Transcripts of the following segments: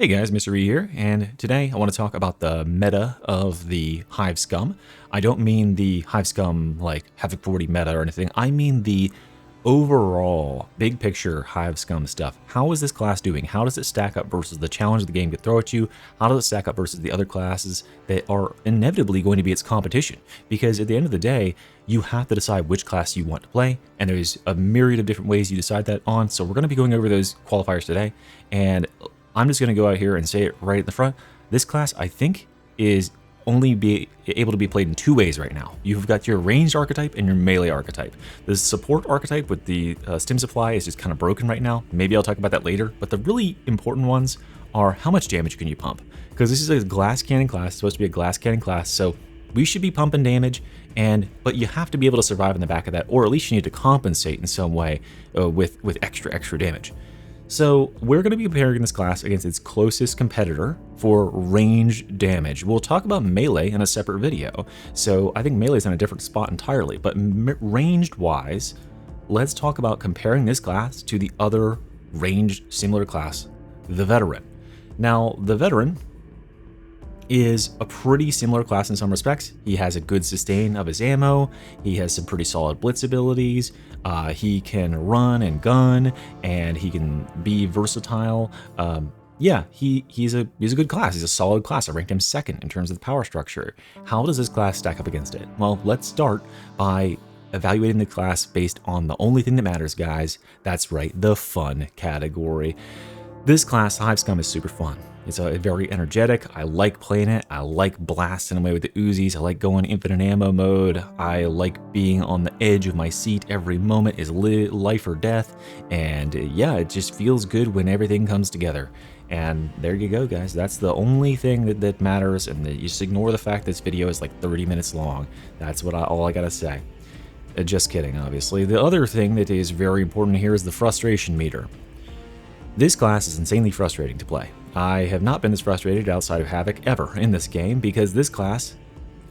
Hey guys, Mr. E here, and today I want to talk about the meta of the Hive Scum. I don't mean the Hive Scum like Havoc 40 meta or anything, I mean the overall big picture Hive Scum stuff. How is this class doing? How does it stack up versus the challenge the game could throw at you? How does it stack up versus the other classes that are inevitably going to be its competition? Because at the end of the day, you have to decide which class you want to play, and there's a myriad of different ways you decide that on, so we're going to be going over those qualifiers today, and I'm just going to go out here and say it right at the front. This class, I think, is only be able to be played in two ways right now. You've got your ranged archetype and your melee archetype. The support archetype with the stim supply is just kind of broken right now. Maybe I'll talk about that later, but the really important ones are how much damage can you pump? Because this is a glass cannon class, it's supposed to be a glass cannon class, so we should be pumping damage, but you have to be able to survive in the back of that, or at least you need to compensate in some way with extra damage. So we're going to be comparing this class against its closest competitor for range damage. We'll talk about melee in a separate video, so I think melee is in a different spot entirely, but ranged wise, let's talk about comparing this class to the other ranged similar class, the Veteran. Now, the Veteran is a pretty similar class in some respects. He has a good sustain of his ammo, he has some pretty solid blitz abilities, he can run and gun, and he can be versatile. Yeah, he's a good class, he's a solid class. I ranked him second in terms of the power structure. How does this class stack up against it? Well, let's start by evaluating the class based on the only thing that matters, guys. That's right, the fun category. This class, Hive Scum, is super fun. It's very energetic. I like playing it. I like blasting away with the Uzis. I like going infinite ammo mode. I like being on the edge of my seat. Every moment is life or death. And yeah, it just feels good when everything comes together. And there you go, guys. That's the only thing that matters. And you just ignore the fact this video is like 30 minutes long. That's all I gotta say. Just kidding, obviously. The other thing that is very important here is the frustration meter. This class is insanely frustrating to play. I have not been this frustrated outside of Havoc ever in this game, because this class,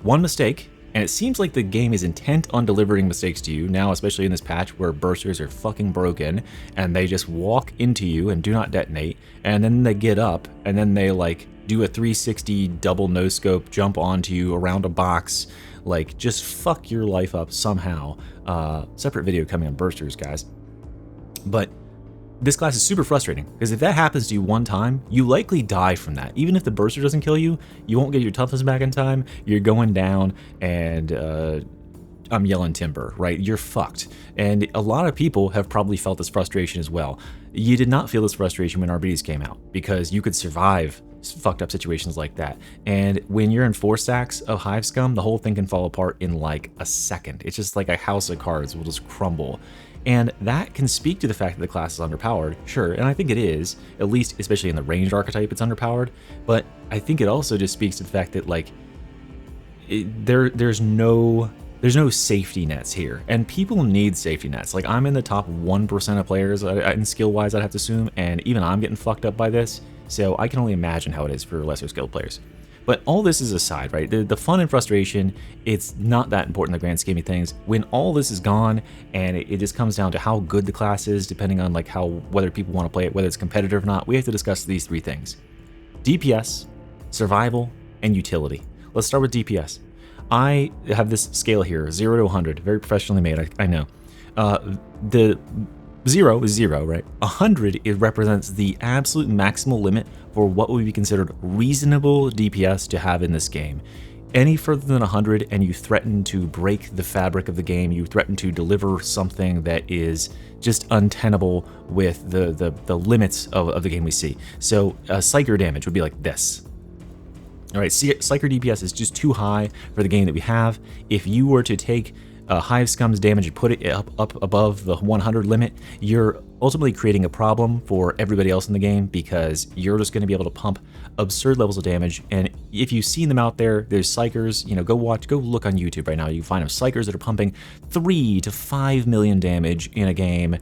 one mistake, and it seems like the game is intent on delivering mistakes to you now, especially in this patch where bursters are fucking broken and they just walk into you and do not detonate, and then they get up and then they like do a 360 double no scope jump onto you around a box, like just fuck your life up somehow. Separate video coming on bursters, guys. But this class is super frustrating, because if that happens to you one time, you likely die from that. Even if the burster doesn't kill you, you won't get your toughness back in time, you're going down, and I'm yelling timber, right? You're fucked. And a lot of people have probably felt this frustration as well. You did not feel this frustration when RBDs came out, because you could survive fucked up situations like that. And when you're in 4 stacks of Hive Scum, the whole thing can fall apart in like a second. It's just like a house of cards will just crumble. And that can speak to the fact that the class is underpowered, sure, and I think it is, at least especially in the ranged archetype it's underpowered, but I think it also just speaks to the fact that like there's no safety nets here, and people need safety nets. Like, I'm in the top 1% of players in skill wise, I'd have to assume, and even I'm getting fucked up by this, so I can only imagine how it is for lesser skilled players. But all this is aside, right? The fun and frustration, it's not that important in the grand scheme of things. When all this is gone, and it just comes down to how good the class is, depending on like whether people want to play it, whether it's competitive or not, we have to discuss these 3 things: DPS, survival, and utility. Let's start with DPS. I have this scale here, 0 to 100, very professionally made, I know. The 0 is 0, right? 100, it represents the absolute maximal limit for what would be considered reasonable DPS to have in this game. Any further than 100 and you threaten to break the fabric of the game, you threaten to deliver something that is just untenable with the limits of the game we see. So Psyker damage would be like this. All right, Psyker DPS is just too high for the game that we have. If you were to take Hive Scum's damage and put it up above the 100 limit, you're ultimately creating a problem for everybody else in the game, because you're just going to be able to pump absurd levels of damage. And if you've seen them out there, there's psychers, you know, go look on YouTube right now, you can find them, psychers that are pumping 3 to 5 million damage in a game.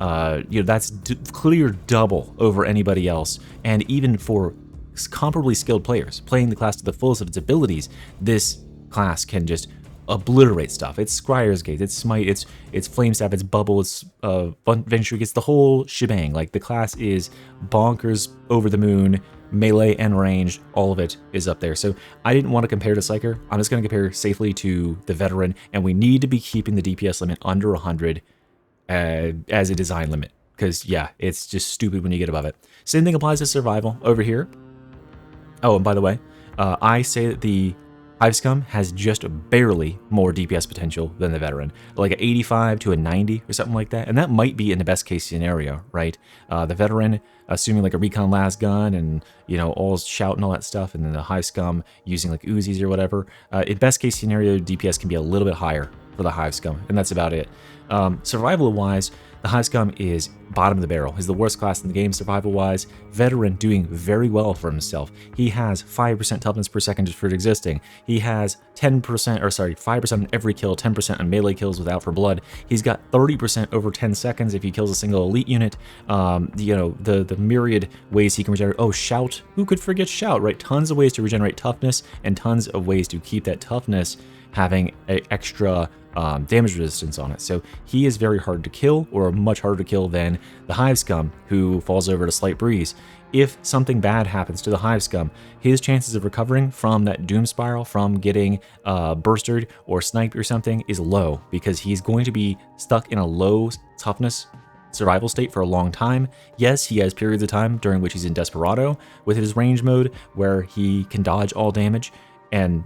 You know, that's clear double over anybody else, and even for comparably skilled players playing the class to the fullest of its abilities, this class can just obliterate stuff. It's Scryer's Gate, it's Smite, it's Flame Staff, it's Bubble, it's Venture, it's the whole shebang. Like, the class is bonkers, over the moon, melee and ranged, all of it is up there. So I didn't want to compare to Psyker. I'm just going to compare safely to the Veteran, and we need to be keeping the DPS limit under 100 as a design limit, because yeah, it's just stupid when you get above it. Same thing applies to Survival over here. Oh, and by the way, I say that the Hive Scum has just barely more DPS potential than the Veteran, like an 85 to a 90 or something like that, and that might be in the best case scenario, right? The Veteran, assuming like a recon las gun and, you know, all shout and all that stuff, and then the Hive Scum using like Uzis or whatever. In best case scenario, DPS can be a little bit higher for the Hive Scum, and that's about it. Survival-wise, the Hive Scum is bottom of the barrel. He's the worst class in the game survival-wise. Veteran doing very well for himself. He has 5% toughness per second just for existing. He has 10%, or sorry, 5% on every kill, 10% on melee kills without for blood. He's got 30% over 10 seconds if he kills a single elite unit. You know, the myriad ways he can regenerate. Oh, shout. Who could forget shout, right? Tons of ways to regenerate toughness and tons of ways to keep that toughness having an extra damage resistance on it. So he is very hard to kill, or much harder to kill than the Hive Scum, who falls over to Slight Breeze. If something bad happens to the Hive Scum, his chances of recovering from that doom spiral, from getting bursted or sniped or something, is low, because he's going to be stuck in a low toughness survival state for a long time. Yes, he has periods of time during which he's in Desperado with his range mode, where he can dodge all damage,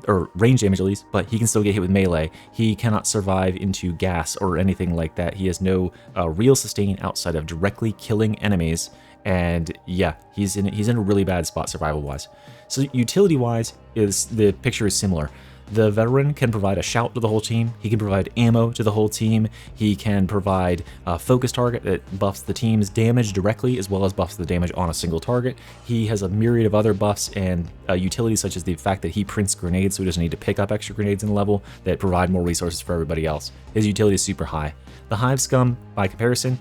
or range damage at least, but he can still get hit with melee. He cannot survive into gas or anything like that. He has no real sustain outside of directly killing enemies, and yeah, he's in a really bad spot survival wise. So utility wise, the picture is similar. The Veteran can provide a shout to the whole team. He can provide ammo to the whole team. He can provide a focus target that buffs the team's damage directly, as well as buffs the damage on a single target. He has a myriad of other buffs and utilities, such as the fact that he prints grenades, so he doesn't need to pick up extra grenades in the level, that provide more resources for everybody else. His utility is super high. The Hive Scum, by comparison,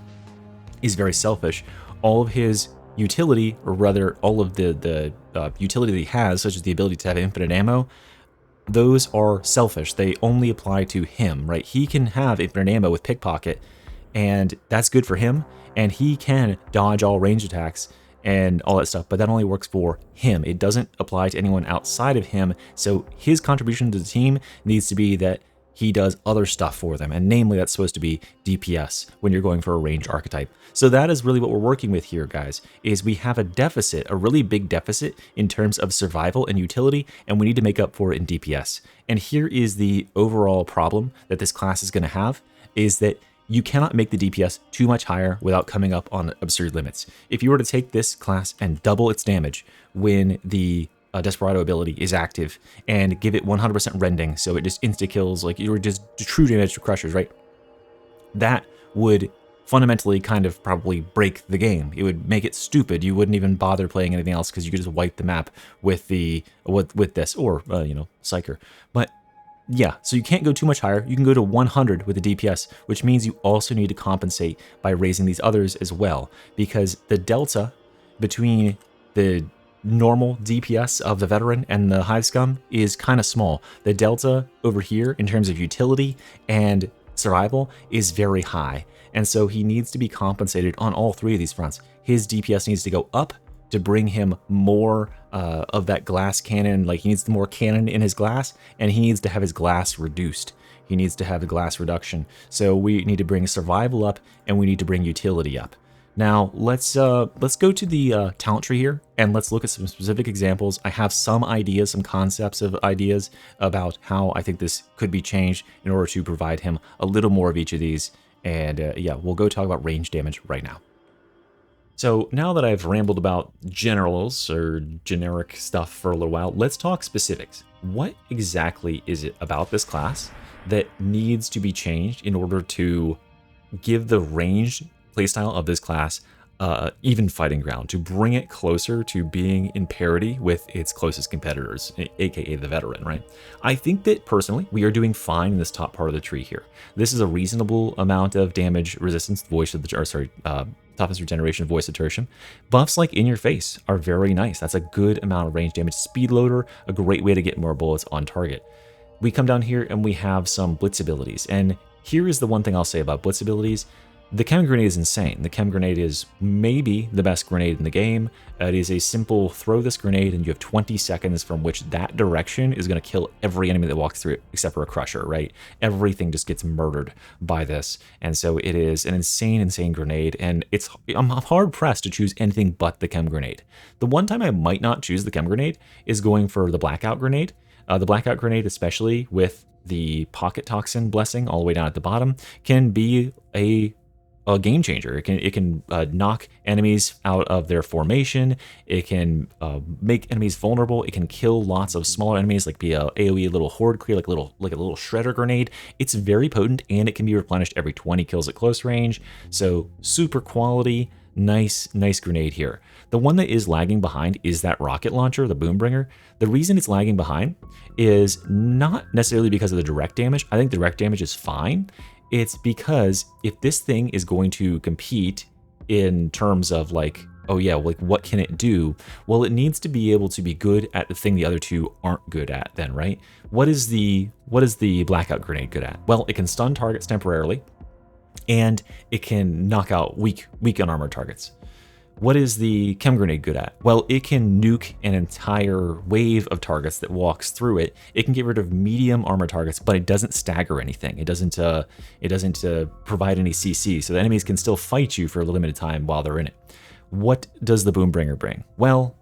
is very selfish. All of his utility, or rather all of the utility that he has, such as the ability to have infinite ammo, those are selfish. They only apply to him, right? He can have infinite ammo with Pickpocket, and that's good for him, and he can dodge all range attacks and all that stuff, but that only works for him. It doesn't apply to anyone outside of him, so his contribution to the team needs to be that he does other stuff for them, and namely that's supposed to be DPS when you're going for a range archetype. So that is really what we're working with here, guys, is we have a deficit, a really big deficit in terms of survival and utility, and we need to make up for it in DPS. And here is the overall problem that this class is going to have, is that you cannot make the DPS too much higher without coming up on absurd limits. If you were to take this class and double its damage when the Desperado ability is active, and give it 100% rending, so it just insta-kills, like you were just true damage to crushers, right? That would fundamentally kind of probably break the game. It would make it stupid. You wouldn't even bother playing anything else, because you could just wipe the map with this, or you know, Psyker. But yeah, so you can't go too much higher. You can go to 100 with the DPS, which means you also need to compensate by raising these others as well, because the delta between the normal DPS of the Veteran and the Hive Scum is kind of small. The delta over here in terms of utility and survival is very high, and so he needs to be compensated on all three of these fronts. His DPS needs to go up to bring him more of that glass cannon, like he needs more cannon in his glass, and he needs to have his glass reduced. He needs to have a glass reduction. So we need to bring survival up, and we need to bring utility up. Now, let's go to the talent tree here, and let's look at some specific examples. I have some ideas, some concepts of ideas about how I think this could be changed in order to provide him a little more of each of these. And yeah, we'll go talk about range damage right now. So now that I've rambled about generals or generic stuff for a little while, let's talk specifics. What exactly is it about this class that needs to be changed in order to give the ranged playstyle of this class even fighting ground, to bring it closer to being in parity with its closest competitors, aka the Veteran, right? I think that personally we are doing fine in this top part of the tree here. This is a reasonable amount of damage resistance, toughness regeneration, voice of tertium. Buffs like In Your Face are very nice. That's a good amount of range damage. Speed loader, a great way to get more bullets on target. we come down here and we have some Blitz abilities. And here is the one thing I'll say about Blitz abilities. The Chem Grenade is insane. The Chem Grenade is maybe the best grenade in the game. It is a simple throw this grenade and you have 20 seconds from which that direction is going to kill every enemy that walks through it, except for a Crusher, right? Everything just gets murdered by this. And so it is an insane, insane grenade. And I'm hard pressed to choose anything but the Chem Grenade. The one time I might not choose the Chem Grenade is going for the Blackout Grenade. The Blackout Grenade, especially with the Pocket Toxin blessing all the way down at the bottom, can be a game changer. It can knock enemies out of their formation. It can make enemies vulnerable. It can kill lots of smaller enemies, like be a AoE little horde clear, like a little shredder grenade. It's very potent and it can be replenished every 20 kills at close range. So super quality, nice grenade here. The one that is lagging behind is that rocket launcher, the Boombringer. The reason it's lagging behind is not necessarily because of the direct damage. I think the direct damage is fine. It's because if this thing is going to compete in terms of like, oh yeah, like what can it do? Well, it needs to be able to be good at the thing the other two aren't good at then, right? What is the Blackout Grenade good at? Well, it can stun targets temporarily and it can knock out weak unarmored targets. What is the Chem Grenade good at? Well, it can nuke an entire wave of targets that walks through it. It can get rid of medium armor targets, but it doesn't stagger anything. It doesn't provide any CC, so the enemies can still fight you for a limited time while they're in it. What does the Boombringer bring? Well,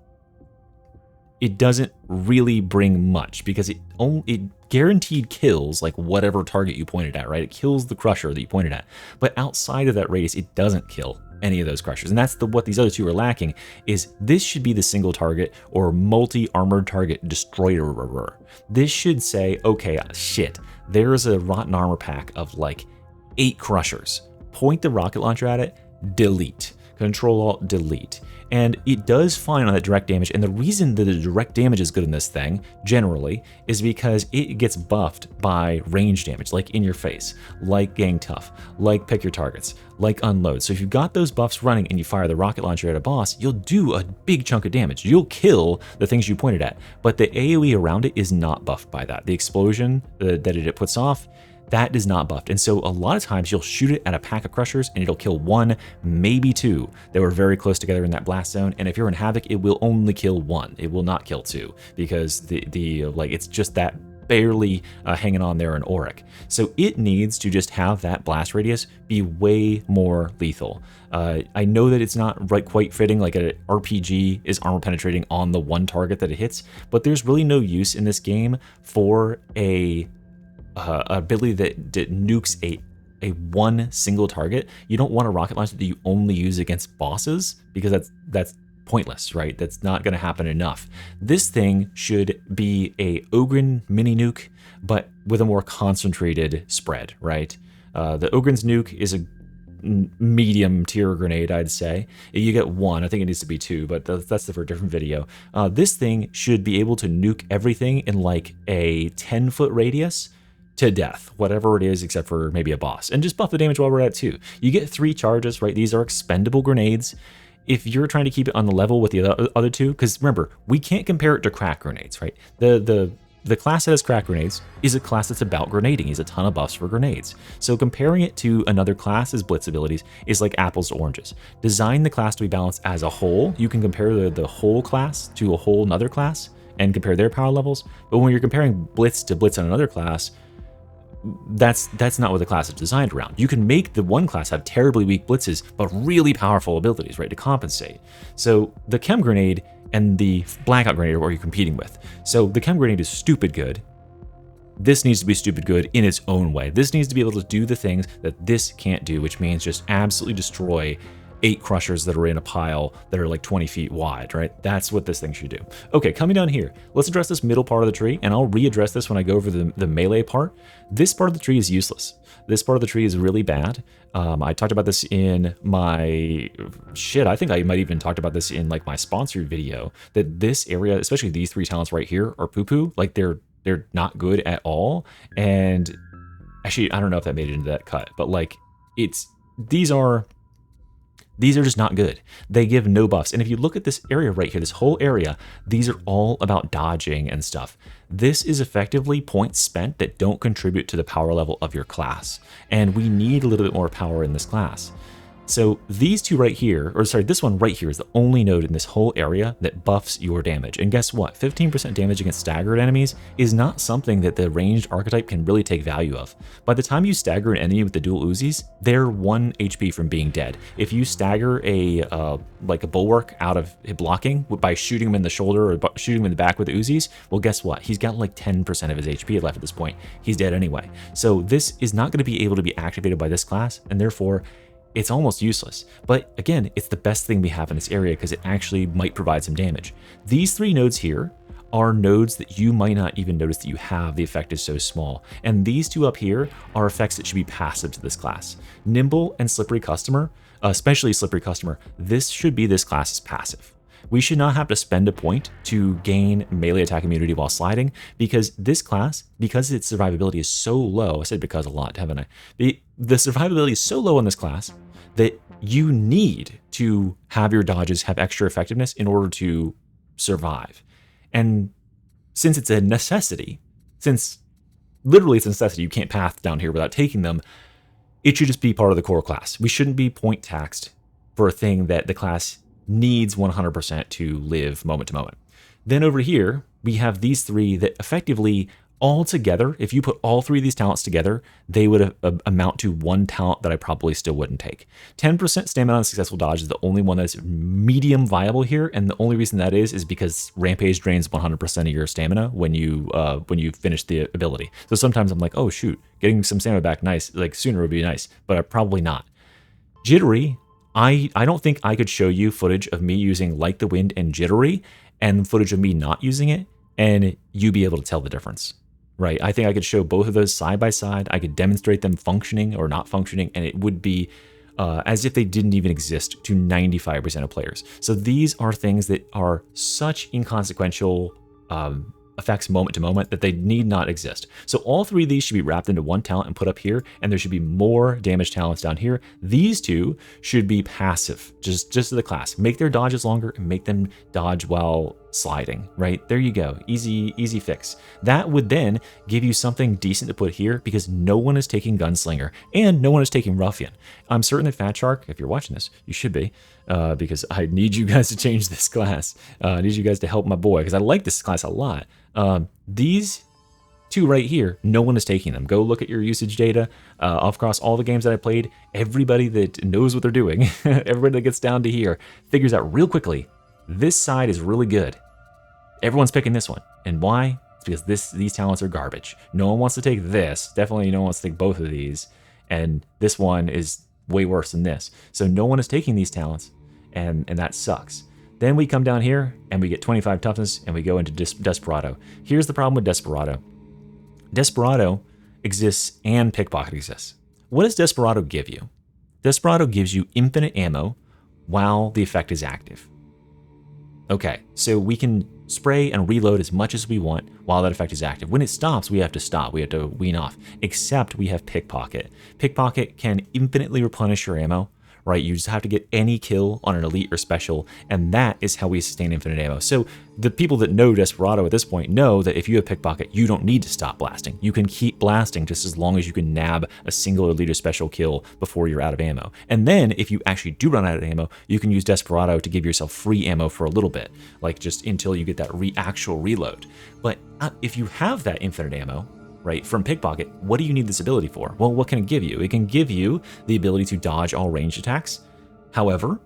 it doesn't really bring much because it guaranteed kills like whatever target you pointed at, right? It kills the Crusher that you pointed at, but outside of that radius, it doesn't kill any of those Crushers. And that's what these other two are lacking, is this should be the single target or multi-armored target destroyer. This should say, okay, shit, there's a rotten armor pack of like 8 Crushers. Point the rocket launcher at it, delete. Control-Alt-Delete. And it does fine on that direct damage, and the reason that the direct damage is good in this thing, generally, is because it gets buffed by range damage, like in your face, like Gang Tough, like Pick Your Targets, like Unload. So if you've got those buffs running and you fire the rocket launcher at a boss, you'll do a big chunk of damage. You'll kill the things you pointed at, but the AoE around it is not buffed by that. The explosion that it puts off, that is not buffed. And so a lot of times you'll shoot it at a pack of Crushers and it'll kill 1, maybe 2 that were very close together in that blast zone. And if you're in Havoc, it will only kill 1. It will not kill 2 because it's just that barely hanging on there in Auric. So it needs to just have that blast radius be way more lethal. I know that it's not quite fitting, like an RPG is armor penetrating on the one target that it hits, but there's really no use in this game for a ability that nukes a one single target. You don't want a rocket launcher that you only use against bosses because that's pointless, right? That's not going to happen enough. This thing should be a Ogren mini nuke, but with a more concentrated spread, right? The Ogren's nuke is a medium tier grenade, I'd say. You get 1, I think it needs to be 2, but that's for a different video. This thing should be able to nuke everything in like a 10-foot radius to death, whatever it is, except for maybe a boss. And just buff the damage while we're at 2. You get 3 charges, right? These are expendable grenades. If you're trying to keep it on the level with the other 2, because remember, we can't compare it to crack grenades, right? The class that has crack grenades is a class that's about grenading. He's a ton of buffs for grenades. So comparing it to another class's blitz abilities is like apples to oranges. Design the class to be balanced as a whole. You can compare the whole class to a whole another class and compare their power levels. But when you're comparing blitz to blitz on another class, that's not what the class is designed around. You can make the one class have terribly weak blitzes, but really powerful abilities, right, to compensate. So the Chem Grenade and the Blackout Grenade are what you're competing with. So the Chem Grenade is stupid good. This needs to be stupid good in its own way. This needs to be able to do the things that this can't do, which means just absolutely destroy 8 Crushers that are in a pile that are like 20 feet wide, right? That's what this thing should do. Okay, coming down here, let's address this middle part of the tree, and I'll readdress this when I go over the melee part. This part of the tree is useless. This part of the tree is really bad. I talked about this in my I think I might even talked about this in like my sponsored video, that this area, especially these 3 talents right here, are poo-poo. Like they're not good at all. And actually, I don't know if that made it into that cut, but like these are These are just not good. They give no buffs. And if you look at this area right here, this whole area, these are all about dodging and stuff. This is effectively points spent that don't contribute to the power level of your class. And we need a little bit more power in this class. So these two right here, or sorry, this one right here is the only node in this whole area that buffs your damage. And guess what? 15% damage against staggered enemies is not something that the ranged archetype can really take value of. By the time you stagger an enemy with the dual Uzis, they're 1 HP from being dead. If you stagger like a bulwark out of blocking by shooting him in the shoulder or shooting him in the back with the Uzis, well, guess what? He's got like 10% of his HP left at this point. He's dead anyway. So this is not going to be able to be activated by this class, and therefore it's almost useless. But again, it's the best thing we have in this area because it actually might provide some damage. These 3 nodes here are nodes that you might not even notice that you have. The effect is so small. And these 2 up here are effects that should be passive to this class. Nimble and Slippery Customer, especially Slippery Customer, this should be this class's passive. We should not have to spend a point to gain melee attack immunity while sliding, because this class, because its survivability is so low, I said because a lot, haven't I? The survivability is so low on this class that you need to have your dodges have extra effectiveness in order to survive. And since it's a necessity, since literally it's a necessity, you can't path down here without taking them, it should just be part of the core class. We shouldn't be point taxed for a thing that the class needs 100% to live moment to moment. Then over here, we have these 3 that effectively all together, if you put all 3 of these talents together, they would amount to 1 talent that I probably still wouldn't take. 10% stamina on successful dodge is the only one that's medium viable here, and the only reason that is because Rampage drains 100% of your stamina when you finish the ability. So sometimes I'm like, oh shoot, getting some stamina back nice, like sooner would be nice, but probably not. Jittery, I don't think I could show you footage of me using Like the Wind and Jittery and footage of me not using it, and you be able to tell the difference, right? I think I could show both of those side by side. I could demonstrate them functioning or not functioning, and it would be as if they didn't even exist to 95% of players. So these are things that are such inconsequential effects moment to moment that they need not exist. So all 3 of these should be wrapped into 1 talent and put up here, and there should be more damage talents down here. These 2 should be passive, just to the class. Make their dodges longer and make them dodge while sliding, right? There you go. Easy fix. That would then give you something decent to put here because no one is taking Gunslinger and no one is taking Ruffian. I'm certain that Fat Shark, if you're watching this, you should be, because I need you guys to change this class. I need you guys to help my boy because I like this class a lot. These 2 right here, no one is taking them. Go look at your usage data across all the games that I played. Everybody that knows what they're doing, everybody that gets down to here, figures out real quickly, this side is really good. Everyone's picking this one. And why? It's because these talents are garbage. No one wants to take this. Definitely no one wants to take both of these. And this one is way worse than this. So no one is taking these talents, and that sucks. Then we come down here and we get 25 toughness and we go into Desperado. Here's the problem with Desperado. Desperado exists and Pickpocket exists. What does Desperado give you? Desperado gives you infinite ammo while the effect is active. Okay, so we can spray and reload as much as we want while that effect is active. When it stops, we have to stop. We have to wean off, except we have Pickpocket. Pickpocket can infinitely replenish your ammo, right? You just have to get any kill on an elite or special, and that is how we sustain infinite ammo. So the people that know Desperado at this point know that if you have Pickpocket, you don't need to stop blasting. You can keep blasting just as long as you can nab a single elite or special kill before you're out of ammo. And then if you actually do run out of ammo, you can use Desperado to give yourself free ammo for a little bit, like just until you get that actual reload. But if you have that infinite ammo, right, from Pickpocket, what do you need this ability for? Well, what can it give you? It can give you the ability to dodge all ranged attacks. However,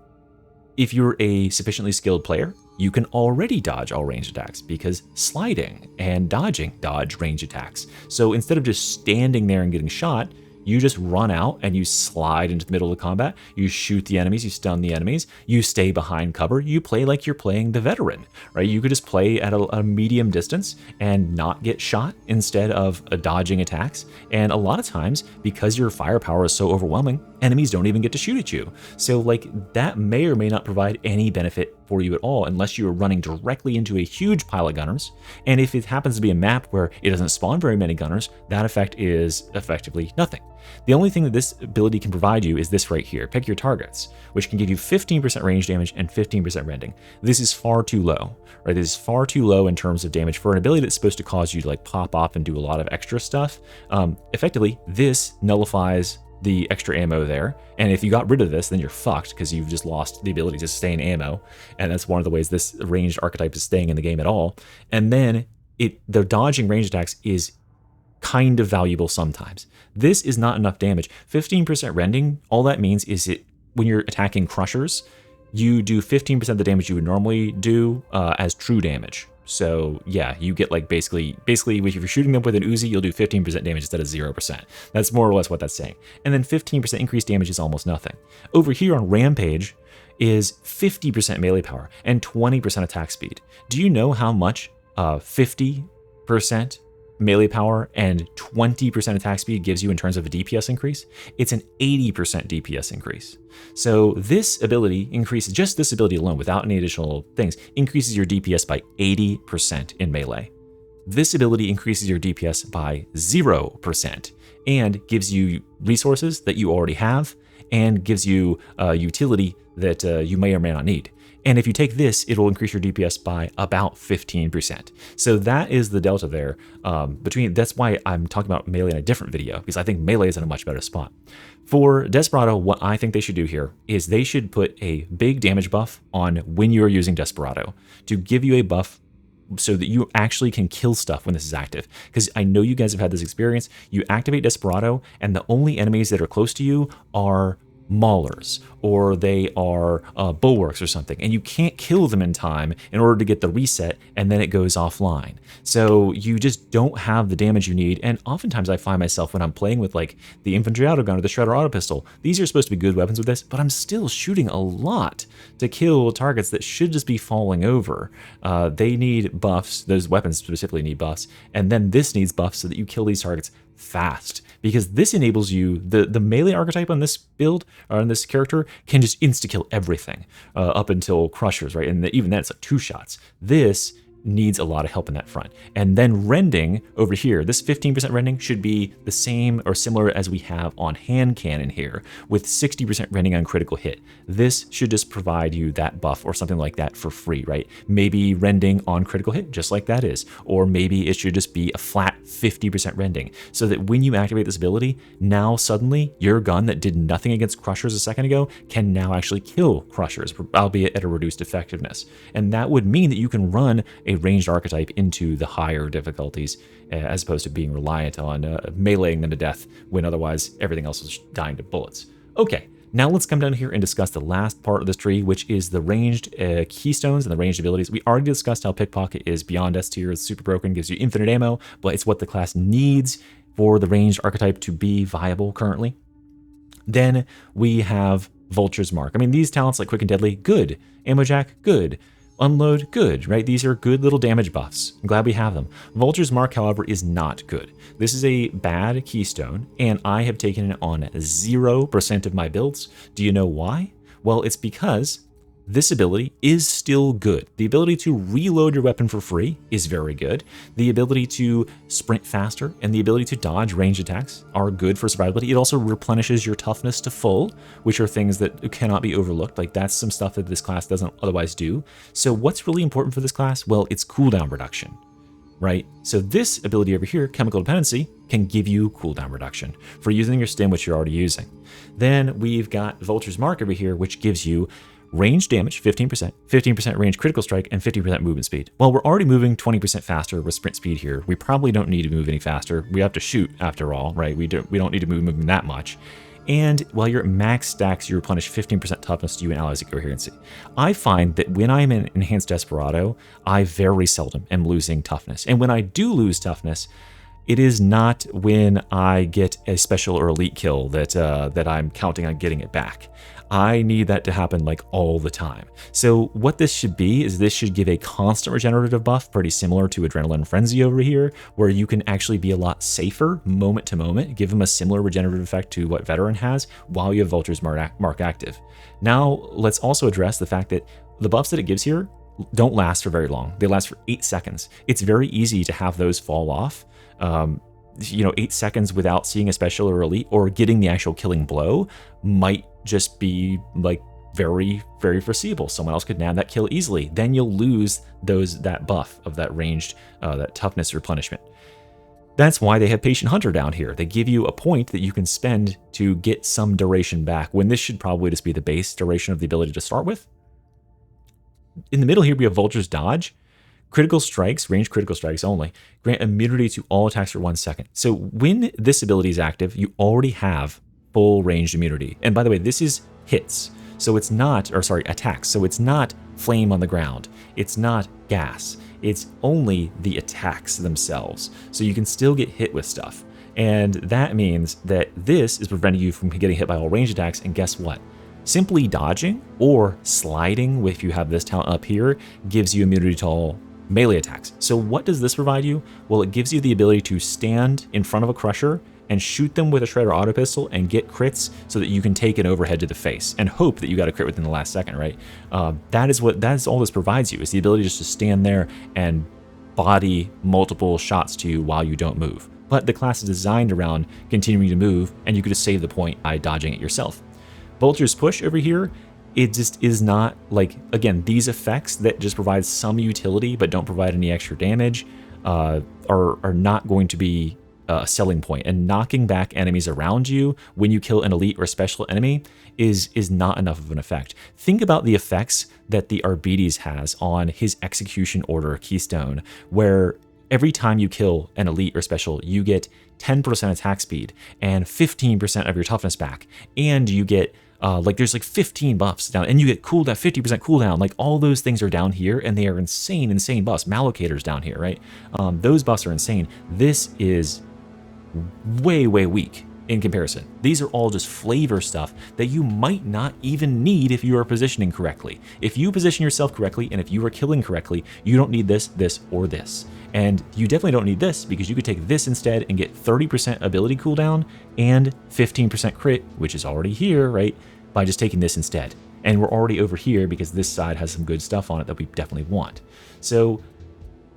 if you're a sufficiently skilled player, you can already dodge all ranged attacks because sliding and dodging dodge range attacks. So instead of just standing there and getting shot, you just run out and you slide into the middle of the combat. You shoot the enemies, you stun the enemies, you stay behind cover. You play like you're playing the veteran, right? You could just play at a medium distance and not get shot instead of dodging attacks. And a lot of times, because your firepower is so overwhelming, enemies don't even get to shoot at you. So like that may or may not provide any benefit for you at all unless you are running directly into a huge pile of gunners. And if it happens to be a map where it doesn't spawn very many gunners, that effect is effectively nothing. The only thing that this ability can provide you is this right here, pick your targets, which can give you 15% range damage and 15% rending. This is far too low, right? This is far too low in terms of damage for an ability that's supposed to cause you to like pop off and do a lot of extra stuff. Effectively, this nullifies the extra ammo there, and if you got rid of this, then you're fucked because you've just lost the ability to sustain ammo, and that's one of the ways this ranged archetype is staying in the game at all. And then the dodging range attacks is kind of valuable sometimes. This is not enough damage. 15% rending, all that means is when you're attacking crushers, you do 15% of the damage you would normally do as true damage. So yeah, you get like basically if you're shooting them with an Uzi, you'll do 15% damage instead of 0%. That's more or less what that's saying. And then 15% increased damage is almost nothing. Over here on Rampage is 50% melee power and 20% attack speed. Do you know how much 50% melee power and 20% attack speed gives you in terms of a DPS increase? It's an 80% DPS increase. So this ability increases, just this ability alone without any additional things, increases your DPS by 80% in melee. This ability increases your DPS by 0% and gives you resources that you already have and gives you utility that you may or may not need. And if you take this, it'll increase your DPS by about 15%. So that is the delta there that's why I'm talking about melee in a different video, because I think melee is in a much better spot. For Desperado, what I think they should do here is they should put a big damage buff on when you're using Desperado to give you a buff so that you actually can kill stuff when this is active. Because I know you guys have had this experience. You activate Desperado, and the only enemies that are close to you are maulers, or they are bulwarks or something, and you can't kill them in time in order to get the reset, and then it goes offline. So you just don't have the damage you need, and oftentimes I find myself when I'm playing with like the infantry autogun or the shredder auto pistol, these are supposed to be good weapons with this, but I'm still shooting a lot to kill targets that should just be falling over. They need buffs, those weapons specifically need buffs, and then this needs buffs so that you kill these targets fast, because this enables you, the melee archetype on this build, or on this character, can just insta-kill everything up until crushers, right? And even then it's like 2 shots. This needs a lot of help in that front. And then rending over here, this 15% rending should be the same or similar as we have on hand cannon here, with 60% rending on critical hit. This should just provide you that buff or something like that for free, right? Maybe rending on critical hit, just like that is. Or maybe it should just be a flat 50% rending, so that when you activate this ability, now suddenly your gun that did nothing against crushers a second ago can now actually kill crushers, albeit at a reduced effectiveness. And that would mean that you can run a ranged archetype into the higher difficulties, as opposed to being reliant on meleeing them to death when otherwise everything else is dying to bullets. Okay, now let's come down here and discuss the last part of this tree, which is the ranged keystones and the ranged abilities. We already discussed how Pickpocket is beyond S tier, it's super broken, gives you infinite ammo, but it's what the class needs for the ranged archetype to be viable currently. Then we have Vulture's Mark. I mean, these talents like Quick and Deadly, good. Ammo Jack, good. Unload, good, right? These are good little damage buffs. I'm glad we have them. Vulture's Mark, however, is not good. This is a bad keystone, and I have taken it on 0% of my builds. Do you know why? Well, it's because this ability is still good. The ability to reload your weapon for free is very good. The ability to sprint faster and the ability to dodge range attacks are good for survivability. It also replenishes your toughness to full, which are things that cannot be overlooked. Like, that's some stuff that this class doesn't otherwise do. So what's really important for this class? Well, it's cooldown reduction, right? So this ability over here, Chemical Dependency, can give you cooldown reduction for using your stim, which you're already using. Then we've got Vulture's Mark over here, which gives you range damage, 15%, 15% range critical strike, and 50% movement speed. Well, we're already moving 20% faster with sprint speed here. We probably don't need to move any faster. We have to shoot after all, right? We don't need to move moving that much. And while you're at max stacks, you replenish 15% toughness to you and allies at coherency. I find that when I'm in Enhanced Desperado, I very seldom am losing toughness. And when I do lose toughness, it is not when I get a special or elite kill that I'm counting on getting it back. I need that to happen like all the time. So what this should be is this should give a constant regenerative buff, pretty similar to Adrenaline Frenzy over here, where you can actually be a lot safer moment to moment, give them a similar regenerative effect to what Veteran has while you have Vulture's Mark active. Now let's also address the fact that the buffs that it gives here don't last for very long. They last for 8 seconds. It's very easy to have those fall off. 8 seconds without seeing a special or elite or getting the actual killing blow might just be like very, very foreseeable. Someone else could nab that kill easily. Then you'll lose that buff of that ranged, that toughness replenishment. That's why they have Patient Hunter down here. They give you a point that you can spend to get some duration back, when this should probably just be the base duration of the ability to start with. In the middle here, we have Vulture's Dodge. Critical strikes, ranged critical strikes only, grant immunity to all attacks for 1 second. So when this ability is active, you already have full ranged immunity. And by the way, this is hits. So it's not, or sorry, attacks. So it's not flame on the ground. It's not gas. It's only the attacks themselves. So you can still get hit with stuff. And that means that this is preventing you from getting hit by all ranged attacks. And guess what? Simply dodging or sliding, if you have this talent up here, gives you immunity to all melee attacks. So what does this provide you? Well, it gives you the ability to stand in front of a crusher and shoot them with a shredder auto pistol and get crits so that you can take an overhead to the face and hope that you got a crit within the last second, right? That is all this provides you, is the ability just to stand there and body multiple shots to you while you don't move. But the class is designed around continuing to move, and you could just save the point by dodging it yourself. Vulture's Push over here, it just is not like, again, these effects that just provide some utility but don't provide any extra damage are not going to be a selling point. And knocking back enemies around you when you kill an elite or special enemy is not enough of an effect. Think about the effects that the Arbites has on his execution order Keystone, where every time you kill an elite or special, you get 10% attack speed and 15% of your toughness back, and you get there's like 15 buffs down, and you get cooldown, 50% cooldown. Like, all those things are down here, and they are insane buffs. Malocator's down here, right? Those buffs are insane. This is way weak in comparison. These are all just flavor stuff that you might not even need if you are positioning correctly. If you position yourself correctly, and if you are killing correctly, you don't need this, or this. And you definitely don't need this, because you could take this instead and get 30% ability cooldown and 15% crit, which is already here, right? By just taking this instead. And we're already over here because this side has some good stuff on it that we definitely want. So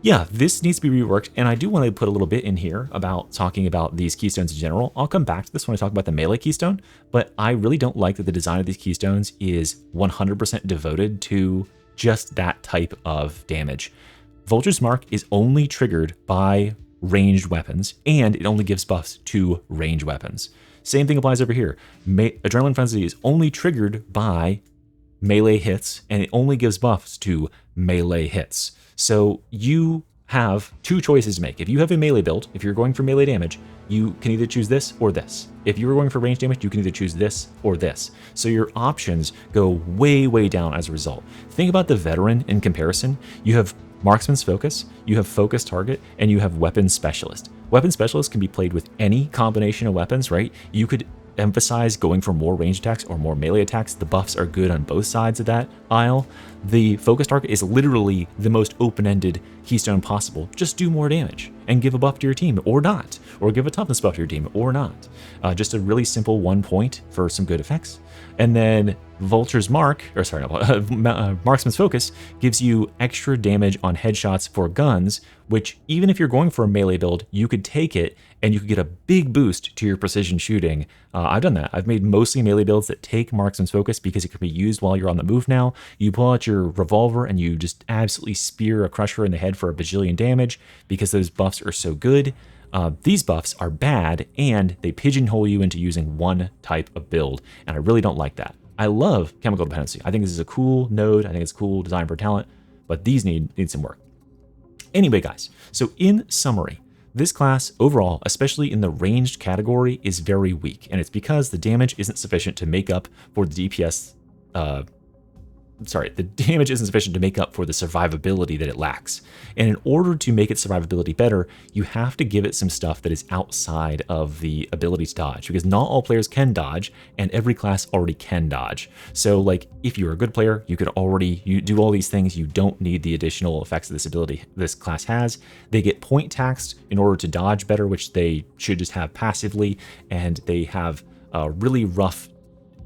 yeah, this needs to be reworked, and I do want to put a little bit in here about talking about these keystones in general. I'll come back to this when I talk about the melee keystone, but I really don't like that the design of these keystones is 100% devoted to just that type of damage. Vulture's Mark is only triggered by ranged weapons, and it only gives buffs to ranged weapons. Same thing applies over here. Adrenaline Frenzy is only triggered by melee hits, and it only gives buffs to melee hits. So you have two choices to make. If you have a melee build, if you're going for melee damage, you can either choose this or this. If you were going for range damage, you can either choose this or this. So your options go way down as a result. Think about the veteran in comparison. You have Marksman's Focus, you have Focus Target, and you have Weapons Specialist. Weapons Specialist can be played with any combination of weapons, right? You could emphasize going for more range attacks or more melee attacks. The buffs are good on both sides of that aisle. The Focus Target is literally the most open-ended keystone possible. Just do more damage and give a buff to your team, or not, or give a toughness buff to your team, or not. Just a really simple 1 point for some good effects. And then Vulture's Mark, or sorry, Marksman's Focus gives you extra damage on headshots for guns, which even if you're going for a melee build, you could take it and you could get a big boost to your precision shooting. I've done that. I've made mostly melee builds that take Marksman's Focus because it can be used while you're on the move now. You pull out your revolver and you just absolutely spear a crusher in the head for a bajillion damage because those buffs are so good. These buffs are bad, and they pigeonhole you into using one type of build, and I really don't like that. I love Chemical Dependency. I think this is a cool node. I think it's cool design for talent, but these need some work. Anyway, guys, so in summary, this class overall, especially in the ranged category, is very weak, and it's because the damage isn't sufficient to make up for the DPS. The damage isn't sufficient to make up for the survivability that it lacks. And in order to make its survivability better, you have to give it some stuff that is outside of the ability to dodge, because not all players can dodge, and every class already can dodge. So like, if you're a good player, you do all these things. You don't need the additional effects of this ability this class has. They get point taxed in order to dodge better, which they should just have passively, and they have really rough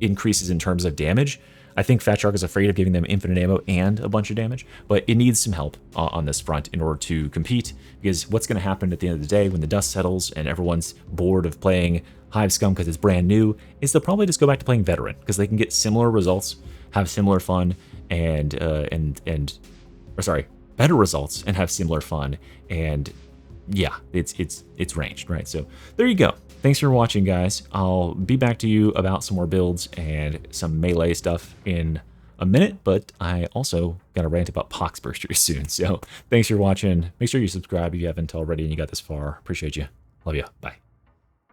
increases in terms of damage. I think Fat Shark is afraid of giving them infinite ammo and a bunch of damage, but it needs some help on this front in order to compete, because what's going to happen at the end of the day when the dust settles and everyone's bored of playing Hive Scum because it's brand new is they'll probably just go back to playing Veteran because they can get similar results, have similar fun, and better results and have similar fun, and yeah, it's ranged, right? So there you go. Thanks for watching, guys. I'll be back to you about some more builds and some melee stuff in a minute, but I also got to rant about pox bursters soon. So thanks for watching. Make sure you subscribe if you haven't already and you got this far. Appreciate you. Love you. Bye.